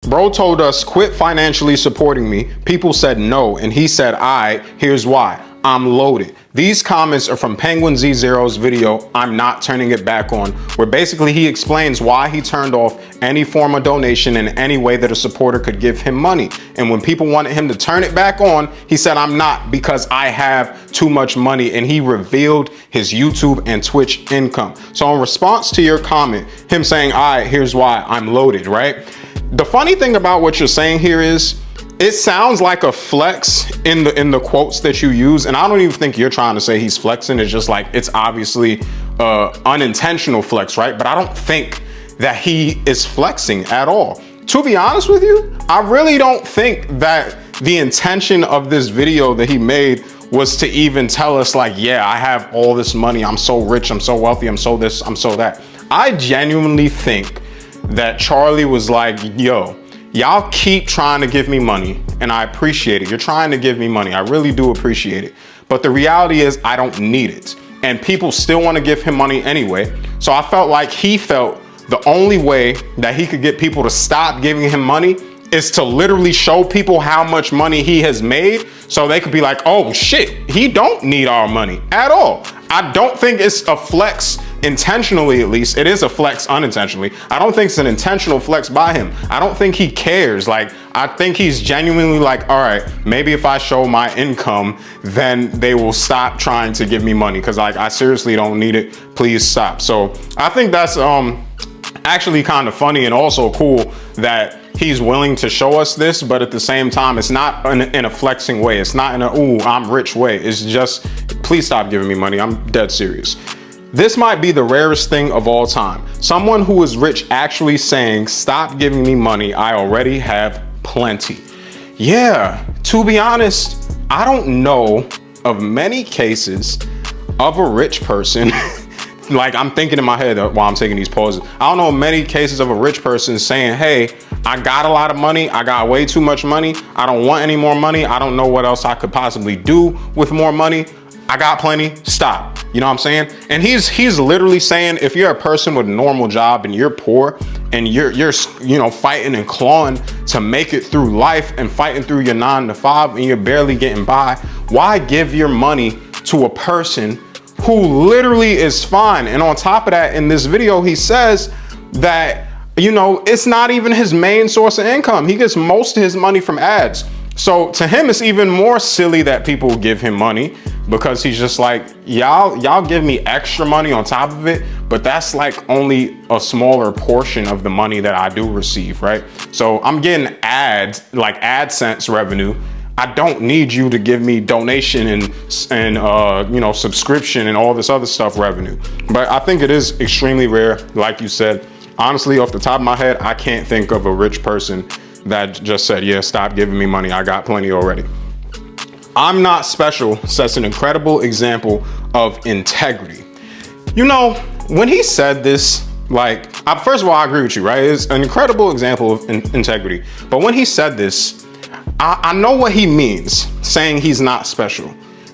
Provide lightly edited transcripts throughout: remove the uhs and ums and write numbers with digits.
Bro told us, quit financially supporting me. People said no, and he said, here's why. I'm loaded. These comments are from Penguinz0's video, I'm not turning it back on, where basically he explains why he turned off any form of donation in any way that a supporter could give him money. And when people wanted him to turn it back on, he said, I'm not, because I have too much money. And he revealed his YouTube and Twitch income. So in response to your comment, him saying, here's why, I'm loaded, right? The funny thing about what you're saying here is, it sounds like a flex in the quotes that you use, and I don't even think you're trying to say he's flexing. It's just like, it's obviously unintentional flex, right? But I don't think that he is flexing at all. To be honest with you, I really don't think that the intention of this video that he made was to even tell us like, yeah, I have all this money, I'm so rich, I'm so wealthy, I'm so this, I'm so that. I genuinely think that Charlie was like, yo, y'all keep trying to give me money and I appreciate it. You're trying to give me money. I really do appreciate it. But the reality is I don't need it. And people still want to give him money anyway. So I felt like he felt the only way that he could get people to stop giving him money is to literally show people how much money he has made, so they could be like, oh shit, he don't need our money at all. I don't think it's a flex intentionally, at least. It is a flex unintentionally. I don't think it's an intentional flex by him. I don't think he cares. Like, I think he's genuinely like, all right, maybe if I show my income, then they will stop trying to give me money, because like, I seriously don't need it. Please stop. So I think that's actually kind of funny and also cool that he's willing to show us this, but at the same time, it's not in a flexing way. It's not in a, ooh, I'm rich way. It's just, please stop giving me money. I'm dead serious. This might be the rarest thing of all time. Someone who is rich actually saying, stop giving me money. I already have plenty. Yeah, to be honest, I don't know of many cases of a rich person like, I'm thinking in my head while I'm taking these pauses. I don't know many cases of a rich person saying, hey, I got a lot of money. I got way too much money. I don't want any more money. I don't know what else I could possibly do with more money. I got plenty, stop. You know what I'm saying? And he's literally saying, if you're a person with a normal job and you're poor and you're you know, fighting and clawing to make it through life and fighting through your 9 to 5 and you're barely getting by, why give your money to a person who literally is fine? And on top of that, in this video, he says that, you know, it's not even his main source of income. He gets most of his money from ads. So to him, it's even more silly that people give him money, because he's just like, y'all give me extra money on top of it, but that's like only a smaller portion of the money that I do receive, right? So I'm getting ads, like AdSense revenue. I don't need you to give me donation and you know, subscription and all this other stuff revenue. But I think it is extremely rare, like you said. Honestly, off the top of my head, I can't think of a rich person that just said, yeah, stop giving me money. I got plenty already. I'm not special sets an incredible example of integrity. You know, when he said this, like, first of all, I agree with you, right? It's an incredible example of integrity. But when he said this, I know what he means, saying he's not special.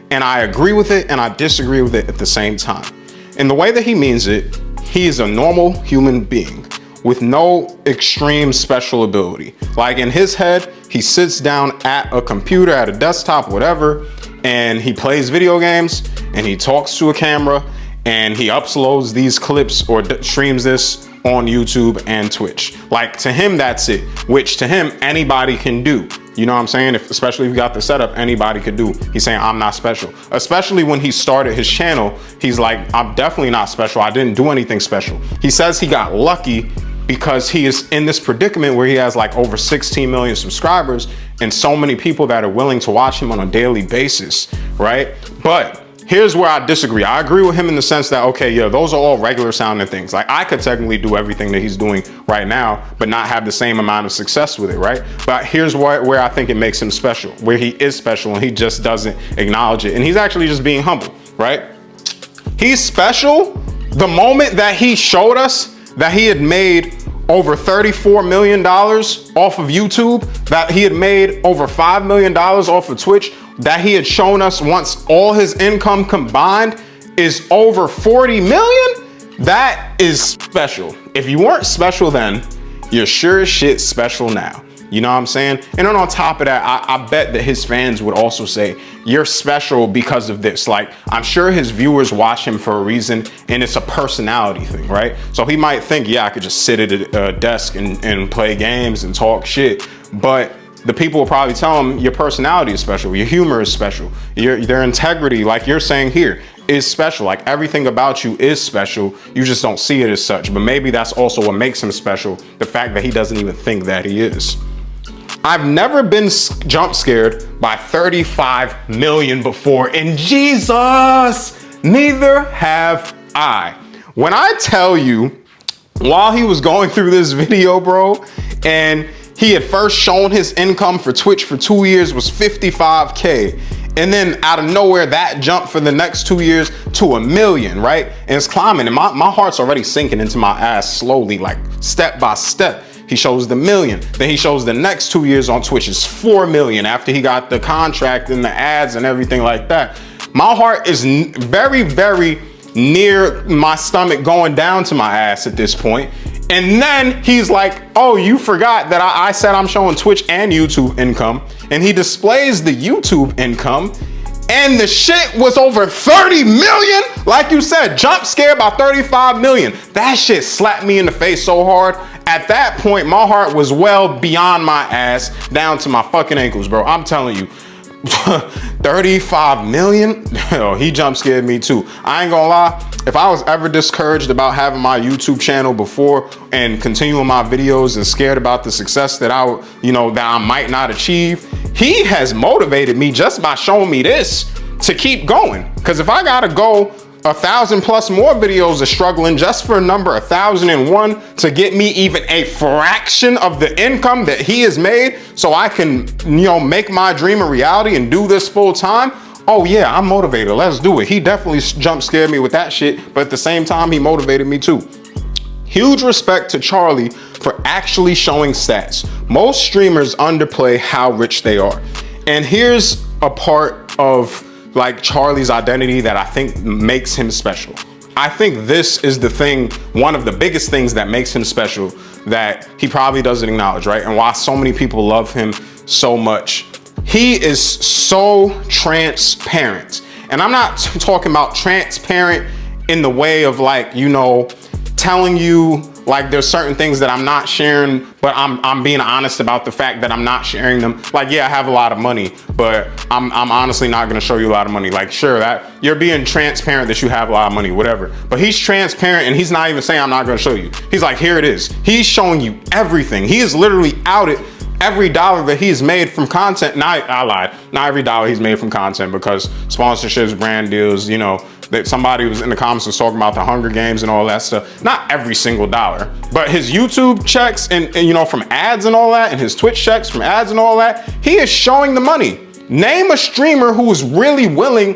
And I agree with it and I disagree with it at the same time. In the way that he means it, he is a normal human being with no extreme special ability. Like, in his head, he sits down at a computer, at a desktop, whatever, and he plays video games and he talks to a camera and he uploads these clips or streams this on YouTube and Twitch. Like, to him, that's it, which to him, anybody can do. You know what I'm saying? Especially if you got the setup, anybody could do. He's saying, I'm not special. Especially when he started his channel, he's like, I'm definitely not special. I didn't do anything special. He says he got lucky because he is in this predicament where he has like over 16 million subscribers and so many people that are willing to watch him on a daily basis, right? But here's where I disagree. I agree with him in the sense that, okay, yeah, those are all regular sounding things. Like, I could technically do everything that he's doing right now, but not have the same amount of success with it, right? But here's where I think it makes him special, where he is special and he just doesn't acknowledge it. And he's actually just being humble, right? He's special the moment that he showed us that he had made over $34 million off of YouTube, that he had made over $5 million off of Twitch, that he had shown us once all his income combined is over 40 million. That is special. If you weren't special then, you're sure as shit special now. You know what I'm saying? And then on top of that, I bet that his fans would also say, you're special because of this. Like, I'm sure his viewers watch him for a reason, and it's a personality thing, right? So he might think, yeah, I could just sit at a desk and play games and talk shit. But the people will probably tell him your personality is special, your humor is special, their integrity, like you're saying here, is special. Like everything about you is special. You just don't see it as such. But maybe that's also what makes him special. The fact that he doesn't even think that he is. I've never been jump scared by 35 million before, and Jesus, neither have I. When I tell you, while he was going through this video, bro, and he had first shown his income for Twitch for 2 years was 55K. And then out of nowhere, that jumped for the next 2 years to $1 million, right? And it's climbing, and my heart's already sinking into my ass slowly, like step by step. He shows the $1 million. Then he shows the next 2 years on Twitch is $4 million after he got the contract and the ads and everything like that. My heart is very, very near my stomach going down to my ass at this point. And then he's like, oh, you forgot that I said I'm showing Twitch and YouTube income. And he displays the YouTube income. And the shit was over 30 million. Like you said, jump scared by 35 million. That shit slapped me in the face so hard. At that point, my heart was well beyond my ass down to my fucking ankles, bro. I'm telling you. 35 million? Oh, he jump scared me too. I ain't gonna lie. If I was ever discouraged about having my YouTube channel before and continuing my videos and scared about the success that I might not achieve, he has motivated me just by showing me this to keep going. Because if I gotta go 1,000 plus more videos of struggling just for number 1,001 to get me even a fraction of the income that he has made so I can, make my dream a reality and do this full time. Oh yeah, I'm motivated. Let's do it. He definitely jump scared me with that shit, but at the same time, he motivated me too. Huge respect to Charlie for actually showing stats. Most streamers underplay how rich they are. And here's a part of like Charlie's identity that I think makes him special. I think this is the thing, one of the biggest things that makes him special that he probably doesn't acknowledge, right? And why so many people love him so much. He is so transparent. And I'm not talking about transparent in the way of like, telling you like there's certain things that I'm not sharing, but I'm being honest about the fact that I'm not sharing them. Like, yeah, I have a lot of money, but I'm honestly not gonna show you a lot of money. Like, sure, that you're being transparent that you have a lot of money, whatever. But he's transparent and he's not even saying I'm not gonna show you. He's like, here it is. He's showing you everything. He is literally outed every dollar that he's made from content. I lied. Not every dollar he's made from content, because sponsorships, brand deals, that somebody was in the comments was talking about the Hunger Games and all that stuff. Not every single dollar, but his YouTube checks and from ads and all that, and his Twitch checks from ads and all that, he is showing the money. Name a streamer who is really willing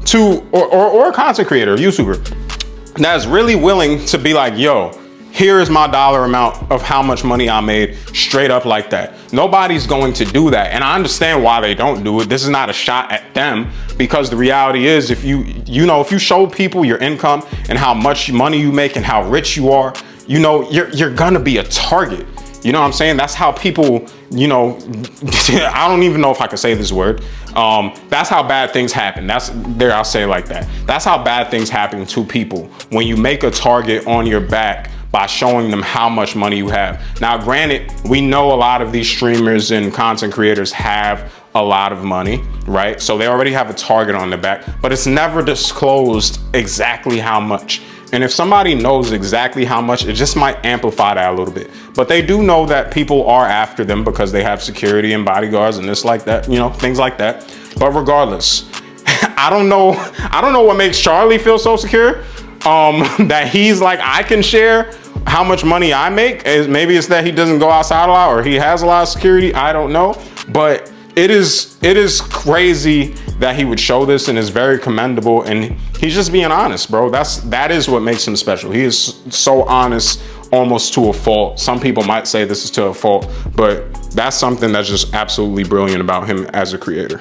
to, or a content creator, a YouTuber, that is really willing to be like, yo, here is my dollar amount of how much money I made, straight up like that. Nobody's going to do that. And I understand why they don't do it. This is not a shot at them, because the reality is if if you show people your income and how much money you make and how rich you are, you're gonna be a target. You know what I'm saying? That's how people, I don't even know if I can say this word. That's how bad things happen. I'll say it like that. That's how bad things happen to people when you make a target on your back by showing them how much money you have. Now, granted, we know a lot of these streamers and content creators have a lot of money, right? So they already have a target on their back, but it's never disclosed exactly how much. And if somebody knows exactly how much, it just might amplify that a little bit. But they do know that people are after them because they have security and bodyguards and this like that, things like that. But regardless, I don't know what makes Charlie feel so secure. That he's like, I can share how much money I make. Maybe it's that he doesn't go outside a lot, or he has a lot of security. I don't know, but it is crazy that he would show this, and is very commendable. And he's just being honest, bro. That is what makes him special. He is so honest, almost to a fault. Some people might say this is to a fault, but that's something that's just absolutely brilliant about him as a creator.